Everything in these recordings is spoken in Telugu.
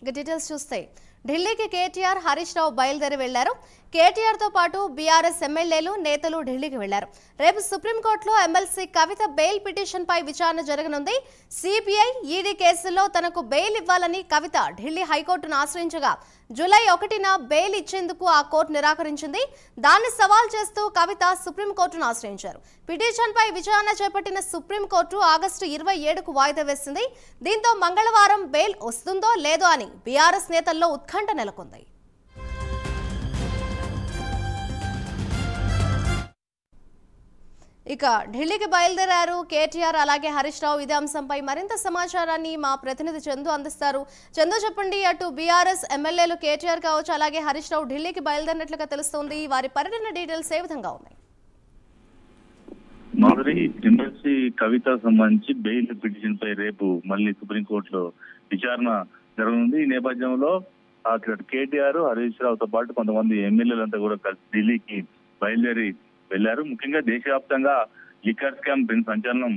డీటెయిల్స్ చూస్తే ఢిల్లీకి కేటీఆర్ హరీష్ రావు బయలుదేరి వెళ్లారు. కేటీఆర్ తో పాటు బీఆర్ఎస్ ఎమ్మెల్యేలు నేతలు ఢిల్లీకి వెళ్లారు. రేపు సుప్రీంకోర్టులో ఎమ్మెల్సీ కవిత బెయిల్ పిటిషన్ పై విచారణ జరగనుంది. సిబిఐ ఈడీ కేసుల్లో తనకు బెయిల్ ఇవ్వాలని కవిత ఢిల్లీ హైకోర్టును ఆశ్రయించగా జూలై 1న బెయిల్ ఇచ్చేందుకు ఆ కోర్టు నిరాకరించింది. దాన్ని సవాల్ చేస్తూ కవిత సుప్రీంకోర్టును ఆశ్రయించారు. పిటిషన్ పై విచారణ చేపట్టిన సుప్రీంకోర్టు ఆగస్టు 27కు వాయిదా వేసింది. దీంతో మంగళవారం బెయిల్ వస్తుందో లేదో అని బీఆర్ఎస్ నేతల్లో ఉత్కంఠ నెలకొంది. ఇక ఢిల్లీకి బయలుదేరారు కేటీఆర్ అలాగే హరీష్ రావు. ఇదే అంశంపై మరింత సమాచారాన్ని మా ప్రతినిధి చందు అందిస్తారు. చందు, చెప్పండి, అటు బీఆర్ఎస్ ఎమ్మెల్యేలు కేటీఆర్ కావచ్చు అలాగే హరీష్ రావు ఢిల్లీకి బయలుదేరినట్లుగా తెలుస్తోంది. వారి పర్యటన డీటెయిల్స్ ఏ విధంగా ఉన్నాయి? మాధురి, ఎమ్మెల్సీ కవిత సంబంధించి బెయిల్ పిటిషన్ పై రేపు మళ్ళీ సుప్రీంకోర్టులో విచారణ జరగనుంది. ఈ నేపథ్యంలో కేటీఆర్ హరీష్ రావుతో పాటు కొంతమంది ఎమ్మెల్యేలంతా కూడా కలిసి ఢిల్లీకి బయలుదేరి వెళ్లారు. ముఖ్యంగా దేశవ్యాప్తంగా లిక్కర్ స్కామ్ సంచలనం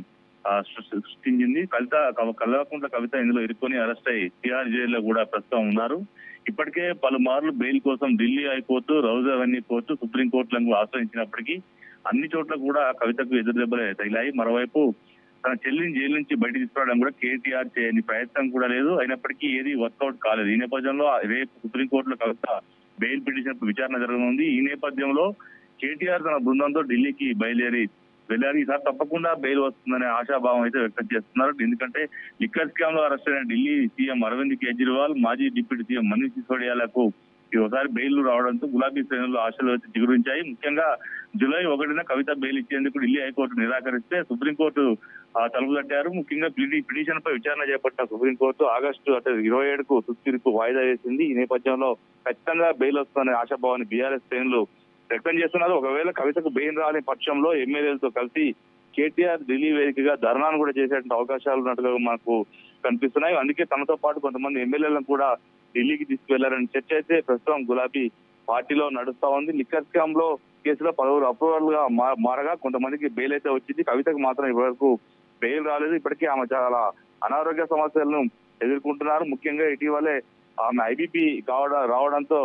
సృష్టించింది. కల్వకుంట్ల కవిత ఇందులో ఇరుక్కొని అరెస్ట్ అయ్యి తిహార్ జైల్లో కూడా ప్రస్తుతం ఉన్నారు. ఇప్పటికే పలుమార్లు బెయిల్ కోసం ఢిల్లీ హైకోర్టు, రౌజావన్నీ కోర్టు, సుప్రీంకోర్టులను ఆశ్రయించినప్పటికీ అన్ని చోట్ల కూడా కవితకు ఎదురు దెబ్బలే తగిలాయి. మరోవైపు తన చెల్లిని జైలు నుంచి బయట తీసుకురావడం కూడా కేటీఆర్ చేయని ప్రయత్నం కూడా లేదు. అయినప్పటికీ ఏది వర్కౌట్ కాలేదు. ఈ నేపథ్యంలో రేపు సుప్రీంకోర్టులో కవిత బెయిల్ పిటిషన్ విచారణ జరగనుంది. ఈ నేపథ్యంలో కేటీఆర్ తన బృందంతో ఢిల్లీకి బయలుదేరి వెళ్లారు. ఈసారి తప్పకుండా బెయిల్ వస్తుందనే ఆశాభావం అయితే వ్యక్తం చేస్తున్నారు. ఎందుకంటే లిక్కర్ స్కామ్ లో అరెస్ట్ అయిన ఢిల్లీ సీఎం అరవింద్ కేజ్రీవాల్, మాజీ డిప్యూటీ సీఎం మనీష్ సిసోడియాలకు ఒకసారి బెయిల్ రావడంతో గులాబీ శ్రేణులు ఆశలు అయితే చిగురించాయి. ముఖ్యంగా జూలై 1న కవిత బెయిల్ ఇచ్చేందుకు ఢిల్లీ హైకోర్టు నిరాకరిస్తే సుప్రీంకోర్టు తలుపు తట్టారు. ముఖ్యంగా పిటిషన్ పై విచారణ చేపట్టిన సుప్రీంకోర్టు ఆగస్టు 27కు సుప్రీంకు వాయిదా వేసింది. ఈ నేపథ్యంలో ఖచ్చితంగా బెయిల్ వస్తుందనే ఆశాభావాన్ని బీఆర్ఎస్ శ్రేణులు వ్యక్తం చేస్తున్నారు. ఒకవేళ కవితకు బెయిల్ రాని పక్షంలో ఎమ్మెల్యేలతో కలిసి కేటీఆర్ ఢిల్లీ వేదికగా ధర్నాను కూడా చేసేటువంటి అవకాశాలు ఉన్నట్టుగా మనకు కనిపిస్తున్నాయి. అందుకే తనతో పాటు కొంతమంది ఎమ్మెల్యేలను కూడా ఢిల్లీకి తీసుకువెళ్లారని చర్చ అయితే ప్రస్తుతం గులాబీ పార్టీలో నడుస్తా ఉంది. లిక్కర్ స్కామ్ లో కేసులో పలువురు అప్రూవల్ గా మారగా కొంతమందికి బెయిల్ అయితే వచ్చింది. కవితకు మాత్రం ఇప్పటివరకు బెయిల్ రాలేదు. ఇప్పటికీ ఆమె చాలా అనారోగ్య సమస్యలను ఎదుర్కొంటున్నారు. ముఖ్యంగా ఇటీవలే ఆమె ఐబీపీ రావడంతో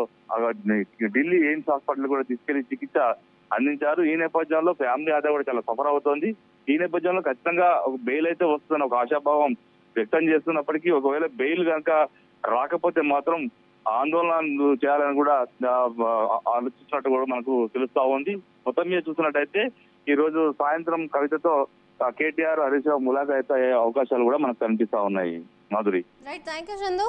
ఢిల్లీ ఎయిమ్స్ హాస్పిటల్ కూడా తీసుకెళ్లి చికిత్స అందించారు. ఈ నేపథ్యంలో ఫ్యామిలీ ఆదా కూడా చాలా సఫర్ అవుతోంది. ఈ నేపథ్యంలో ఖచ్చితంగా ఒక బెయిల్ అయితే వస్తుందని ఒక ఆశాభావం వ్యక్తం చేస్తున్నప్పటికీ ఒకవేళ బెయిల్ కనుక రాకపోతే మాత్రం ఆందోళనలు చేయాలని కూడా ఆలోచిస్తున్నట్టు కూడా మనకు తెలుస్తా ఉంది. మొత్తం మీద చూసినట్టయితే ఈ రోజు సాయంత్రం కవితతో కేటీఆర్ హరీష్ రావు ములాఖాత్ అయ్యే అవకాశాలు కూడా మనకు కనిపిస్తా ఉన్నాయి. Madhuri, right, thank you Chandu.